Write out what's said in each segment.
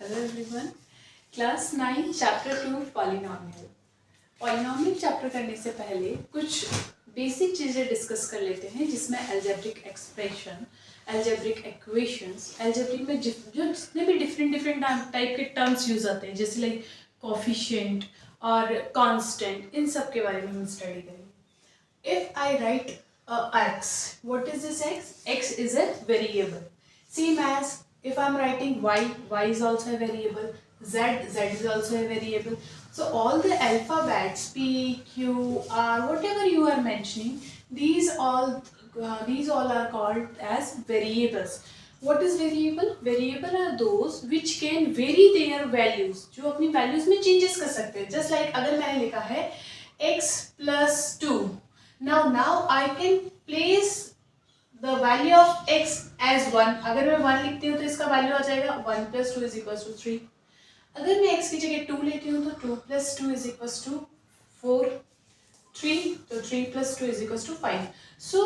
Hello everyone. Class 9 chapter 2 polynomial. Polynomial chapter करने से पहले कुछ बेसिक चीज़ें डिस्कस कर लेते हैं, जिसमें algebraic expression, algebraic equations, algebraic में जो जितने भी डिफरेंट टाइप के टर्म्स यूज आते हैं, जैसे लाइक कोफिशिएंट और कांस्टेंट, इन सब के बारे में हम स्टडी करेंगे। If I right x, what is this x? X is a variable. Same as if I'm writing y is also a variable, z is also a variable. So all the alphabets p, q, r, whatever you are mentioning, these all are called as variables. What is variable? Variable are those which can vary their values, जो अपनी values में changes कर सकते हैं. Just like अगर मैंने लिखा है x plus 2, now I can place the value of x as 1. अगर मैं 1 लिखती हूँ तो इसका वैल्यू आ जाएगा 1 plus 2 is equals to 3. अगर मैं x की जगह 2 लेती हूँ तो 2 plus 2 is equals to 4. 3 तो 3 plus 2 is equals to 5. So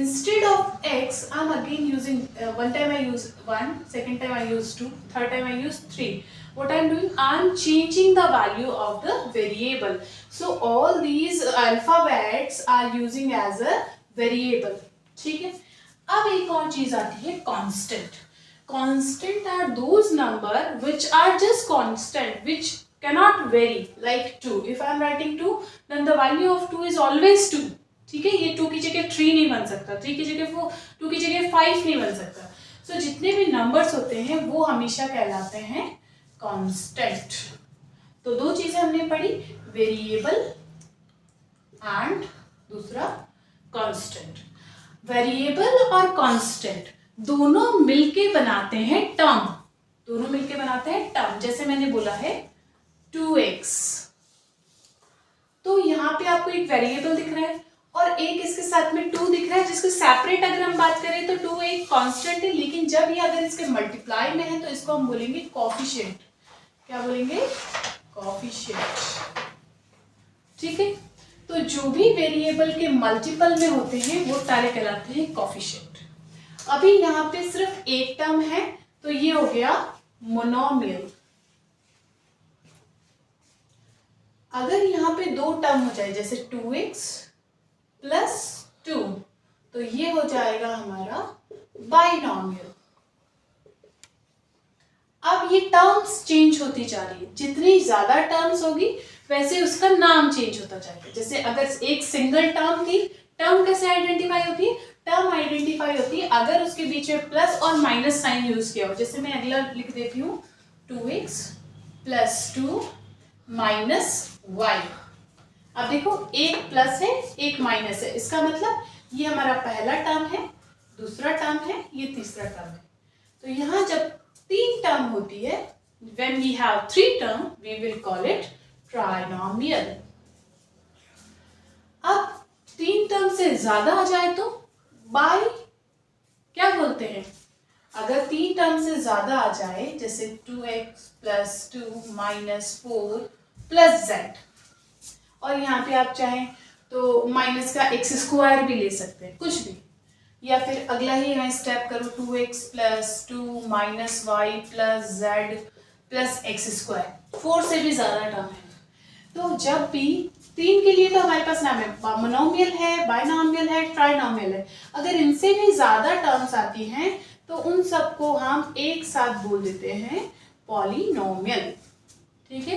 instead of x, I'm again using one time I use 1, second time I use 2, third time I use 3. What I'm doing, I'm changing the value of the variable. So all these alphabets are using as a variable. ठीक है. अब एक और चीज आती है constant. Constant are those number which are just constant, which cannot vary, like 2. If I am writing 2, then the value of 2 is always 2. ठीक है. ये 2 की जगह 3 नहीं बन सकता, 3 की जगह 4, 2 की जगह 5 नहीं बन सकता. So जितने भी numbers होते हैं वो हमेशा कहलाते हैं constant. तो दो चीजें हमने पढ़ी, variable and दूसरा constant. वेरिएबल और कांस्टेंट दोनों मिलके बनाते हैं टर्म. दोनों मिलके बनाते हैं टर्म. जैसे मैंने बोला है 2x, तो यहाँ पे आपको एक वेरिएबल दिख रहा है और एक इसके साथ में 2 दिख रहा है, जिसको सेपरेट अगर हम बात करें तो 2 एक कांस्टेंट है, लेकिन जब ये अगर इसके मल्टीप्लाई में है तो इसको हम बोलेंगे कोफिशिएंट. क्या बोलेंगे? कोफिशिएंट. ठीक है. तो जो भी वेरिएबल के मल्टीपल में होते हैं वो सारे कहलाते हैं कोफिशिएंट. अभी यहाँ पे सिर्फ एक टर्म है तो ये हो गया मोनोमियल. अगर यहाँ पे दो टर्म हो जाए, जैसे 2x प्लस 2, तो ये हो जाएगा हमारा बाइनोमियल. अब ये टर्म्स चेंज होती जा रही है. जितनी ज्यादा टर्म्स होगी वैसे उसका नाम चेंज होता जाएगा. जैसे अगर एक सिंगल टर्म थी, टर्म कैसे आइडेंटिफाई होती है? टर्म आइडेंटिफाई होती है अगर उसके बीच में प्लस और माइनस साइन यूज किया हो. जैसे मैं अगला लिख देती हूँ 2x प्लस 2 माइनस y. अब देखो एक प्लस है एक माइनस है, इसका मतलब ये हमारा पहला टर्म है, दूसरा टर्म है, ये तीसरा टर्म है. तो यहाँ जब 3 टर्म होती है, when we have 3 term, we will call it trinomial. अब 3 टर्म से ज्यादा आ जाए तो बाय क्या बोलते हैं? अगर 3 टर्म से ज्यादा आ जाए, जैसे 2x plus 2 minus 4 plus z, और यहाँ पे आप चाहें तो माइनस का x स्क्वायर भी ले सकते हैं, कुछ भी. या फिर अगला ही मैं स्टेप करूँ 2x plus 2 minus y plus z plus x square. 4 से भी ज्यादा टर्म है. तो जब भी 3 के लिए तो हमारे पास नाम है, मोनोमियल है, बाइनोमियल है, ट्राइनोमियल है. अगर इनसे भी ज्यादा टर्म्स आती हैं तो उन सबको हम एक साथ बोल देते हैं पॉलिनोमियल. ठीक है.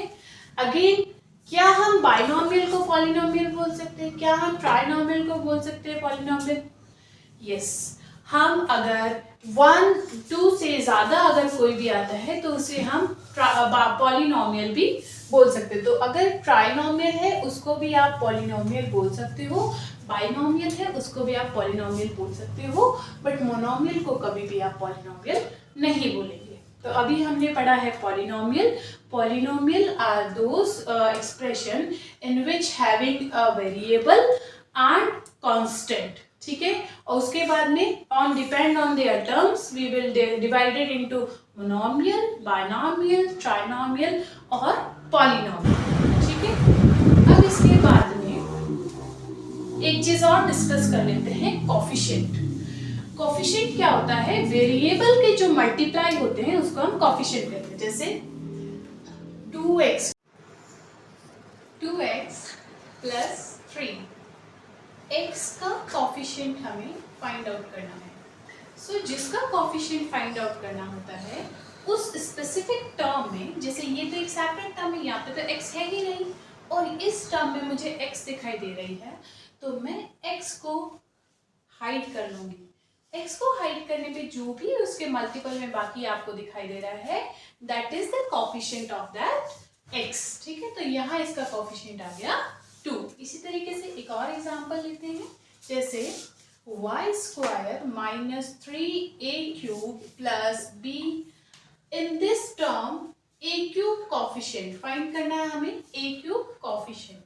अगेन, क्या हम बाइनोमियल को पॉलिनोमियल बोल सकते हैं? क्या हम ट्राइनोमियल को बोल सकते हैं पॉलिनोमियल? यस. हम अगर 1, 2 से ज्यादा अगर कोई भी आता है तो उसे हम पॉलिनोमियल भी बोल सकते हो. तो अगर ट्राइनोमियल है उसको भी आप पॉलिनोमियल बोल सकते हो, बाइनोमियल है उसको भी आप पॉलिनोमियल बोल सकते हो, बट मोनोमियल को कभी भी आप पॉलिनोमियल नहीं बोलेंगे. तो अभी हमने पढ़ा है polynomial. Polynomial are those expression in which having a variable and constant. ठीक है. और उसके बाद में on depend on their terms we will divided into monomial, binomial, trinomial और पॉलिनोमियल. ठीक है. अब इसके बाद में एक चीज और डिस्कस कर लेते हैं, कोफिशिएंट. कोफिशिएंट क्या होता है, वेरिएबल के जो मल्टीप्लाई होते हैं उसको हम कोफिशिएंट कहते हैं। जैसे 2x प्लस 3, x का कोफिशिएंट हमें फाइंड आउट करना है। सो जिसका कोफिशिएंट फाइंड आउट करना होता है उस स्पेसिफिक टर्म में, जैसे ये तो एक सेपरेट टर्म है, यहाँ पे तो x है ही नहीं और इस टर्म में मुझे x दिखाई दे रही है, तो मैं x को हाइड कर लूंगी। x को हाइड करने पे जो भी उसके मल्टीपल में बाकी आपको दिखाई दे रहा है, that is the coefficient of that x। ठीक है, तो यहाँ इसका कोफिशिएंट आ गया 2। इसी तरीके से एक और एग्जांपल लेते हैं, जैसे y square minus 3a³ plus b। In this term a³ coefficient find करना है हमें। a³ कोफिशिएंट,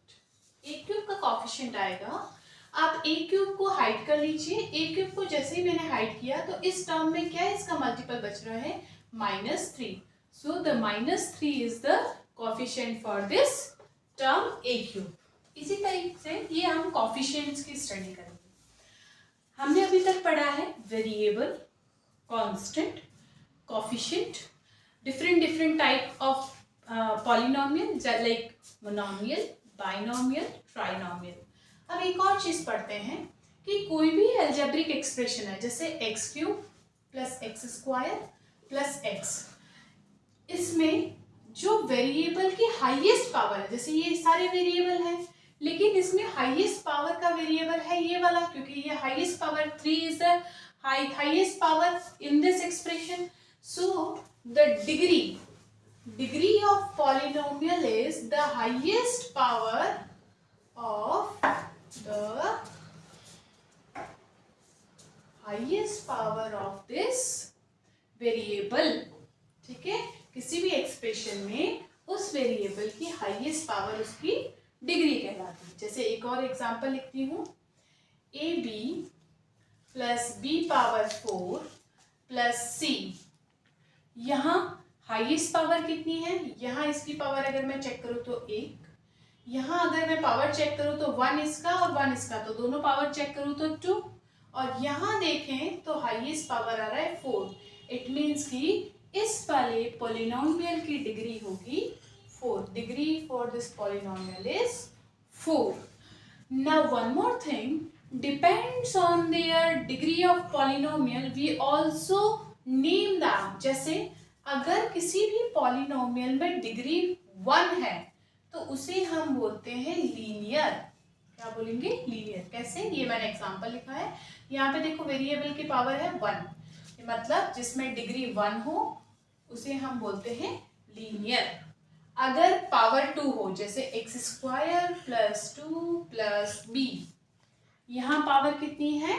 a³ का कोफिशिएंट आएगा, आप a³ को हाइड कर लीजिए। a³ को जैसे ही मैंने हाइड किया तो इस टर्म में क्या है, इसका मल्टीपल बच रहा है -3। So the -3 is the coefficient for this term a³। इसी तरीके से ये हम कोफिशिएंट्स की स्टडी करेंगे। हमने अभी तक पढ़ा है variable, constant, coefficient, different type of polynomial like monomial, binomial, trinomial। अब एक और चीज पढ़ते हैं कि कोई भी अलजेब्रिक एक्सप्रेशन है, जैसे x³ plus x square plus x, इसमें जो वेरिएबल की हाईएस्ट पावर है, जैसे ये सारे वेरिएबल हैं लेकिन इसमें हाईएस्ट पावर का वेरिएबल है ये वाला, क्योंकि ये highest power 3 is the highest power in this expression. So the degree of polynomial is the highest power of this variable। ठीक है, किसी भी एक्सप्रेशन में उस वेरिएबल की हाईएस्ट पावर उसकी डिग्री कहलाती है। जैसे एक और एग्जांपल लिखती हूँ, ab plus b power 4 plus c। यहाँ हाईएस्ट पावर कितनी है, यहाँ इसकी पावर अगर मैं चेक करूँ तो 1, यहाँ अगर मैं पावर चेक करूँ तो 1 इसका और 1 इसका, तो दोनों पावर चेक करूँ तो 2, और यहाँ देखें तो हाईएस्ट पावर आ रहा है 4। इट मीन्स कि इस वाले पॉलिनोमियल की डिग्री होगी 4। Degree for this polynomial is 4। Now one more thing, depends on their degree of polynomial we also name them। जैसे अगर किसी भी पॉलिनोमियल में डिग्री 1 है तो उसे हम बोलते हैं लीनियर। क्या बोलेंगे, लीनियर। कैसे, ये मैंने एग्जांपल लिखा है, यहाँ पे देखो वेरिएबल की पावर है 1, मतलब जिसमें डिग्री 1 हो उसे हम बोलते हैं लीनियर। अगर पावर 2 हो, जैसे x square plus 2 plus b, यहाँ पावर कितनी है,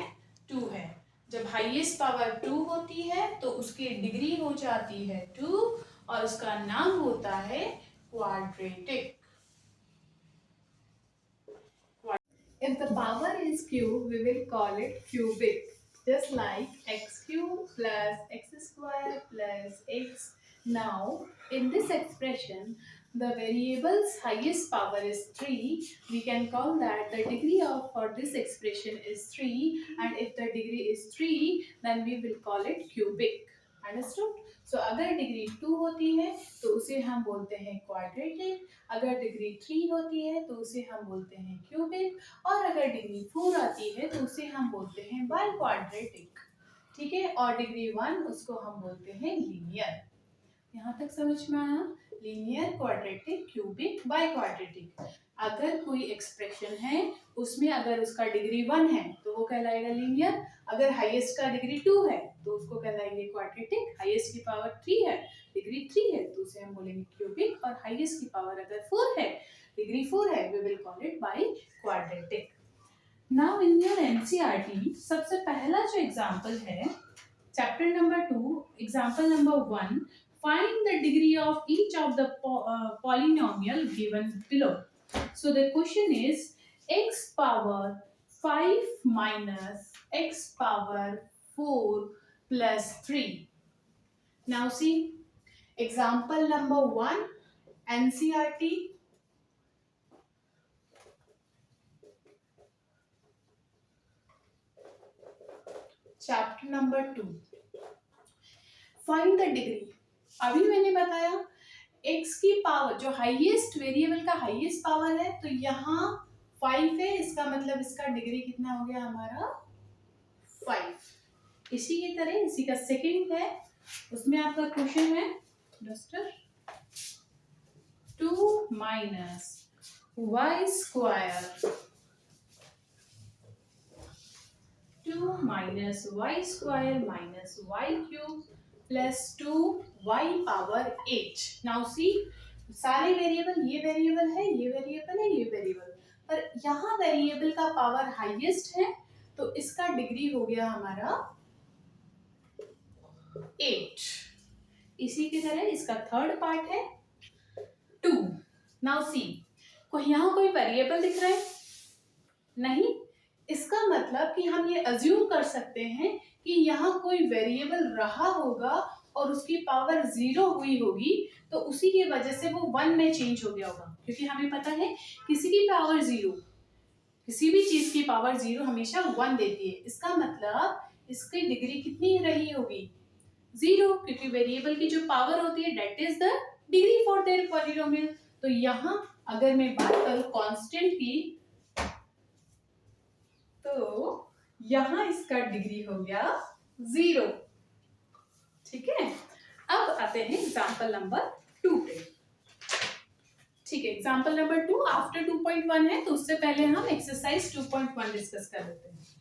2 है। जब हाईएस्ट पावर 2 होती है तो उसकी डिग्री हो जाती है 2 और उसका नाम होता है quadratic. If the power is cube, we will call it cubic, just like x³ plus x square plus x. Now, in this expression, the variable's highest power is 3. We can call that the degree of for this expression is 3, and if the degree is 3, then we will call it cubic. Understood? So अगर degree 2 होती है तो उसे हम बोलते हैं quadratic, अगर degree 3 होती है तो उसे हम बोलते हैं क्यूबिक, और अगर डिग्री 4 आती है तो उसे हम बोलते हैं बाई क्वाड्रेटिक। ठीक है, और डिग्री 1 उसको हम बोलते हैं लीनियर। यहाँ तक समझ में आया, linear, quadratic, cubic, by quadratic. अगर कोई एक्सप्रेशन है उसमें अगर उसका डिग्री 1 है तो वो कहलाएगा लीनियर, अगर हाईएस्ट का डिग्री 2 है तो उसको कहलाएंगे क्वाड्रेटिक, हाईएस्ट की पावर 3 है, डिग्री 3 है तो उसे हम बोलेंगे क्यूबिक, और हाईएस्ट की पावर अगर 4 है, डिग्री 4 है, we will call it biquadratic. Now in your NCERT सबसे पहला जो एग्जांपल है, chapter number 2 example number 1, find the degree of each of the polynomial given below. So the question is x power 5 minus x power 4 plus 3. Now see, example number 1, NCERT. Chapter number 2, find the degree. अभी मैंने बताया x की power, जो highest variable का highest power है, तो यहाँ 5 है, इसका मतलब इसका डिग्री कितना हो गया हमारा 5। इसी की तरह इसी का सेकंड है, उसमें आपका क्वेश्चन है डस्टर 2 minus Y square 2 minus Y square minus Y cube plus 2y power h। Now see, सारे वेरिएबल, ये वेरिएबल है, ये वेरिएबल है, ये वेरिएबल, पर यहाँ वेरिएबल का पावर हाईएस्ट है, तो इसका डिग्री हो गया हमारा 8। इसी की तरह इसका थर्ड पार्ट है 2। नाउ सी, यहाँ कोई वेरिएबल दिख रहा है नहीं, इसका मतलब कि हम ये अज्यूम कर सकते हैं कि यहाँ कोई वेरिएबल रहा होगा और उसकी पावर 0 हुई होगी, तो उसी की वजह से वो 1 में चेंज हो गया होगा, क्योंकि हमें पता है किसी की पावर 0, किसी भी चीज की पावर 0 हमेशा 1 देती है। इसका मतलब इसकी डिग्री कितनी रही होगी 0, क्योंकि वेरिएबल की जो पावर होती है that is the degree for their polynomial. तो यहाँ अगर मैं बात करूं कांस्टेंट की, तो यहाँ इसका डिग्री हो गया 0। ठीक है, अब आते हैं एग्जाम्पल नंबर 2 पे। ठीक है, एग्जाम्पल नंबर 2 आफ्टर 2.1 है, तो उससे पहले हम एक्सरसाइज 2.1 डिस्कस कर लेते हैं।